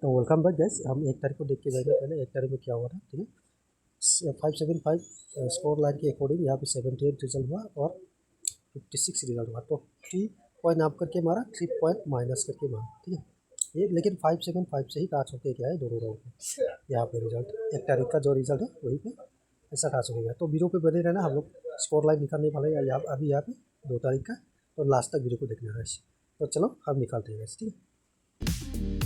तो welcome back guys. हम 1 तारीख को देख के जाएंगे। पहले 1 तारीख को क्या हुआ था, ठीक है। 575 स्कोर लाइन के अकॉर्डिंग यहाँ पे 78 रिजल्ट हुआ और 56 रिजल्ट हुआ। तो 3 पॉइंट आप करके मारा, 3 पॉइंट माइनस करके मारा, ठीक है। ये लेकिन 575 से ही टाच होके क्या है दोनों राउंड में। यहाँ पे रिजल्ट 1 तारीख का जो रिजल्ट है वही पे ऐसा टाच हो गया। तो वीडियो पे बने रहना, हम लोग स्कोर लाइन निकालने वाले हैं यहाँ अभी यहाँ पे 2 तारीख का। तो लास्ट तक वीडियो को देखना है। तो चलो हम निकालते हैं, ठीक है।